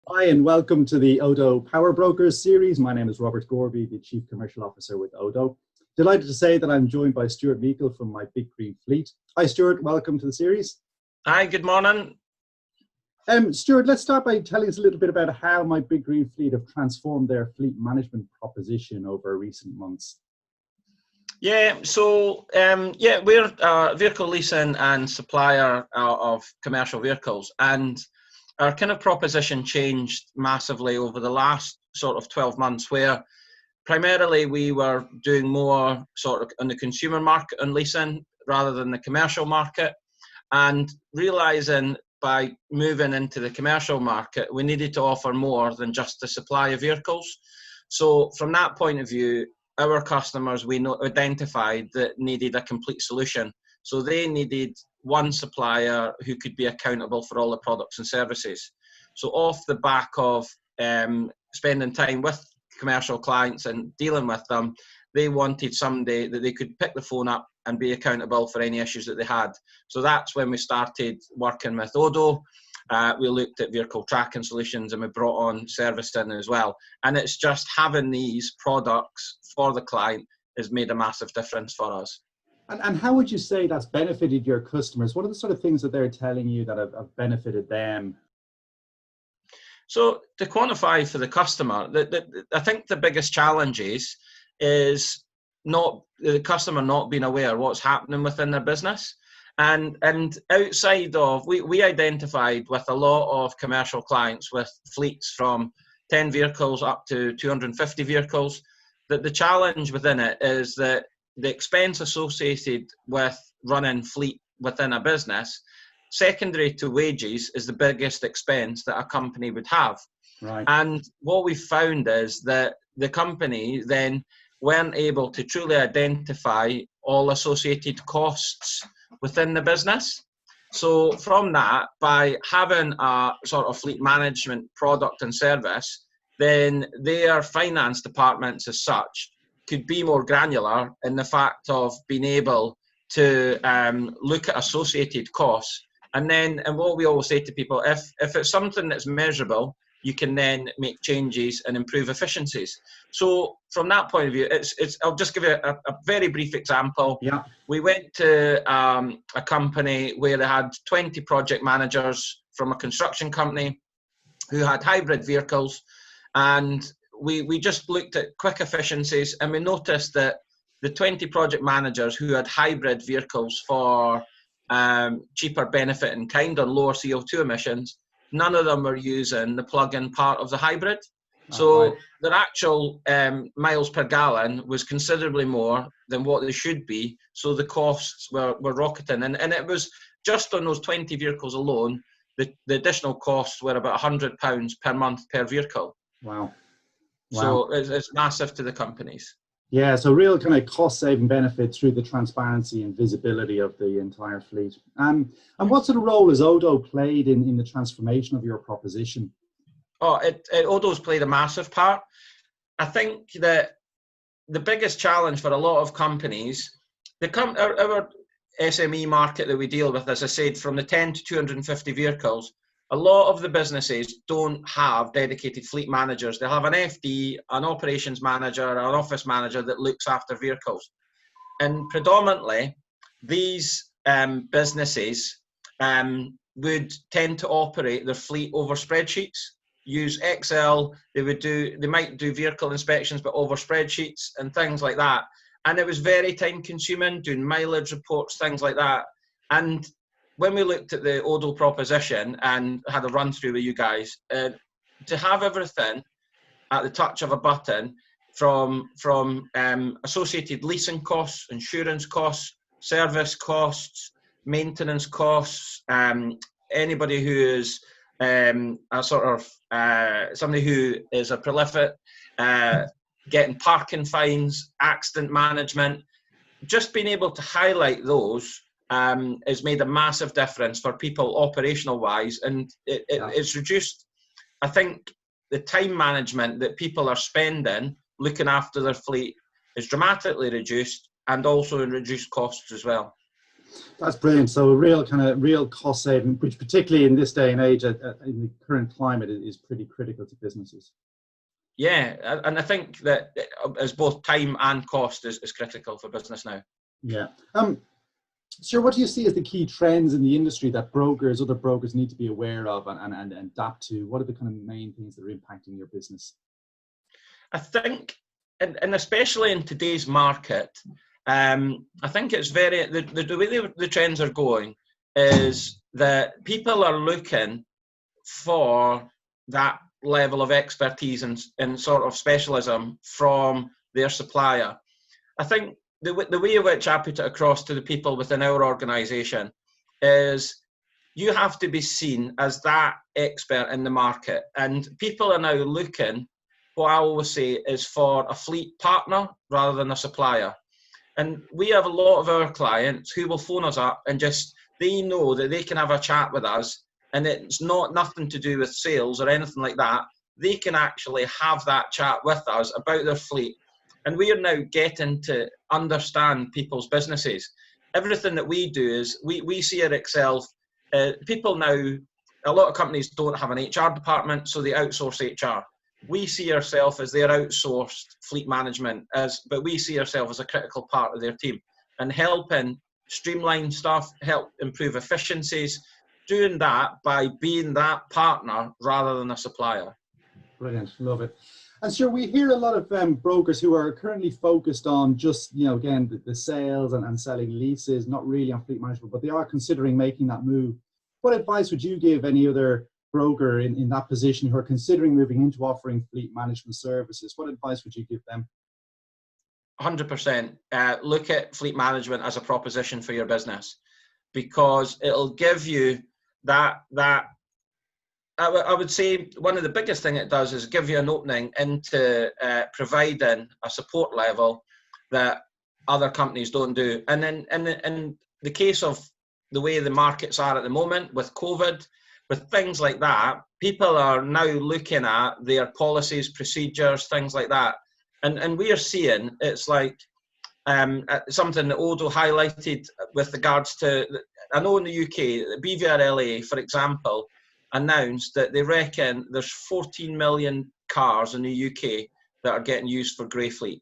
Hi, and welcome to the ODO Power Brokers series. My name is Robert Gorby, the Chief Commercial Officer with ODO. Delighted to say that I'm joined by Stuart Meikle from my Big Green Fleet. Hi, Stuart. Welcome to the series. Hi, good morning. Stuart, let's start by telling us a little bit about how my Big Green Fleet have transformed their fleet management proposition over recent months. We're a vehicle leasing and supplier of commercial vehicles, and our kind of proposition changed massively over the last sort of 12 months, where primarily we were doing more sort of on the consumer market and leasing rather than the commercial market, and realizing by moving into the commercial market, we needed to offer more than just the supply of vehicles. So from that point of view, our customers we identified that needed a complete solution. So they needed one supplier who could be accountable for all the products and services. So off the back of spending time with commercial clients and dealing with them, they wanted somebody that they could pick the phone up and be accountable for any issues that they had. So that's when we started working with ODO. We looked at vehicle tracking solutions and we brought on servicing as well. And it's just having these products for the client has made a massive difference for us. And how would you say that's benefited your customers? What are the sort of things that they're telling you that have benefited them? So to quantify for the customer, I think the biggest challenge is not the customer not being aware of what's happening within their business. And outside of, we identified with a lot of commercial clients with fleets from 10 vehicles up to 250 vehicles, that the challenge within it is that the expense associated with running fleet within a business, secondary to wages, is the biggest expense that a company would have. Right. And what we found is that the company then weren't able to truly identify all associated costs within the business. So from that, by having a sort of fleet management product and service, then their finance departments as such could be more granular in the fact of being able to look at associated costs. And what we always say to people, if it's something that's measurable, you can then make changes and improve efficiencies. So from that point of view, I'll just give you a very brief example. Yeah. We went to a company where they had 20 project managers from a construction company who had hybrid vehicles, and we just looked at quick efficiencies, and we noticed that the 20 project managers who had hybrid vehicles for cheaper benefit in kind or lower CO2 emissions, none of them were using the plug-in part of the hybrid. So right. Their actual miles per gallon was considerably more than what they should be. So the costs were rocketing. And it was just on those 20 vehicles alone, the additional costs were about £100 per month per vehicle. Wow. So it's massive to the companies. Yeah, so real kind of cost-saving benefit through the transparency and visibility of the entire fleet. And what sort of role has ODO played in the transformation of your proposition? ODO's played a massive part. I think that the biggest challenge for a lot of companies, our SME market that we deal with, as I said, from the 10 to 250 vehicles, a lot of the businesses don't have dedicated fleet managers. They'll have an FD, an operations manager, an office manager that looks after vehicles. And predominantly, these businesses would tend to operate their fleet over spreadsheets, use Excel. They might do vehicle inspections, but over spreadsheets and things like that. And it was very time consuming, doing mileage reports, things like that. And when we looked at the ODO proposition and had a run through with you guys, to have everything at the touch of a button, from associated leasing costs, insurance costs, service costs, maintenance costs, anybody who is somebody who is a prolific, getting parking fines, accident management, just being able to highlight those has made a massive difference for people operational wise, and it's reduced, I think, the time management that people are spending looking after their fleet is dramatically reduced, and also in reduced costs as well. That's brilliant. So a real cost saving, which particularly in this day and age, in the current climate, is pretty critical to businesses. Yeah, and I think that as both time and cost is critical for business now. Yeah. Sure. What do you see as the key trends in the industry that other brokers need to be aware of and adapt to? What are the kind of main things that are impacting your business? I think, and especially in today's market, I think it's the way the trends are going is that people are looking for that level of expertise and sort of specialism from their supplier. I think the way in which I put it across to the people within our organisation is you have to be seen as that expert in the market, and people are now looking, what I always say is, for a fleet partner rather than a supplier. And we have a lot of our clients who will phone us up and they know that they can have a chat with us, and it's nothing to do with sales or anything like that. They can actually have that chat with us about their fleet. And we are now getting to understand people's businesses. Everything that we do is we see ourselves, people now, a lot of companies don't have an HR department, so they outsource HR. We see ourselves as their outsourced fleet management, but we see ourselves as a critical part of their team and helping streamline stuff, help improve efficiencies, doing that by being that partner rather than a supplier. Brilliant, love it. And sure, we hear a lot of brokers who are currently focused on just, again, the sales and selling leases, not really on fleet management, but they are considering making that move. What advice would you give any other broker in that position who are considering moving into offering fleet management services? What advice would you give them? 100%. Look at fleet management as a proposition for your business, because it'll give you that I would say one of the biggest thing it does is give you an opening into providing a support level that other companies don't do. And then in the case of the way the markets are at the moment with COVID, with things like that, people are now looking at their policies, procedures, things like that. And we are seeing, it's like something that ODO highlighted with regards to, I know in the UK, BVRLA, for example, announced that they reckon there's 14 million cars in the UK that are getting used for grey fleet.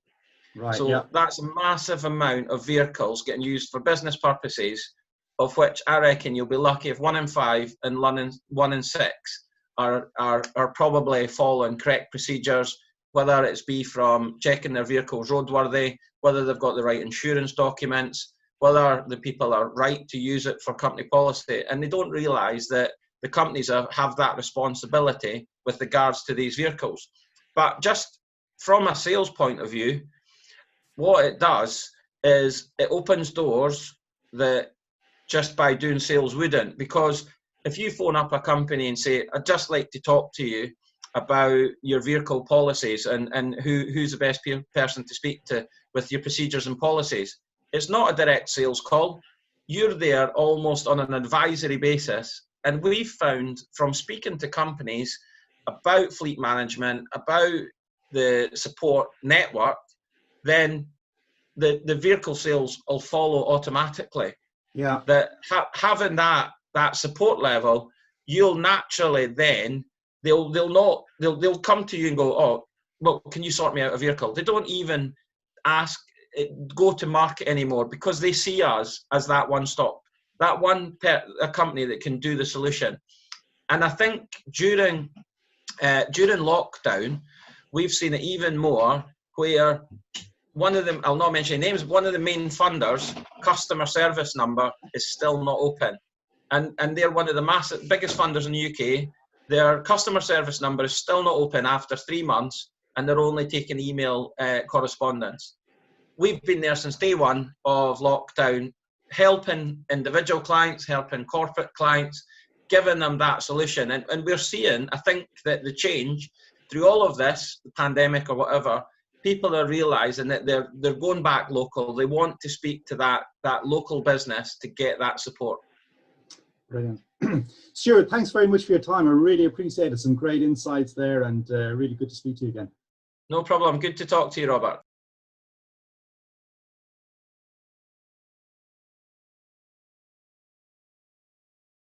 Right, so yeah. That's a massive amount of vehicles getting used for business purposes, of which I reckon you'll be lucky if 1 in 5 and 1 in 6 are probably following correct procedures, whether it's be from checking their vehicles roadworthy, whether they've got the right insurance documents, whether the people are right to use it for company policy. And they don't realise that the companies have that responsibility with regards to these vehicles. But just from a sales point of view, what it does is it opens doors that just by doing sales wouldn't. Because if you phone up a company and say, I'd just like to talk to you about your vehicle policies and who's the best person to speak to with your procedures and policies, it's not a direct sales call. You're there almost on an advisory basis. And we've found from speaking to companies about fleet management, about the support network, then the vehicle sales will follow automatically. Yeah. That having that support level, you'll naturally then they'll come to you and go, oh, well, can you sort me out a vehicle? They don't even go to market anymore, because they see us as that one stop. That a company that can do the solution. And I think during lockdown, we've seen it even more, where one of them, I'll not mention names, one of the main funders' customer service number is still not open. And they're one of the biggest funders in the UK. Their customer service number is still not open after 3 months, and they're only taking email correspondence. We've been there since day one of lockdown, helping individual clients, helping corporate clients, giving them that solution. And we're seeing, I think, that the change through all of this, the pandemic or whatever, people are realising that they're going back local. They want to speak to that local business to get that support. Brilliant. Stuart, thanks very much for your time. I really appreciate it. Some great insights there, and really good to speak to you again. No problem. Good to talk to you, Robert.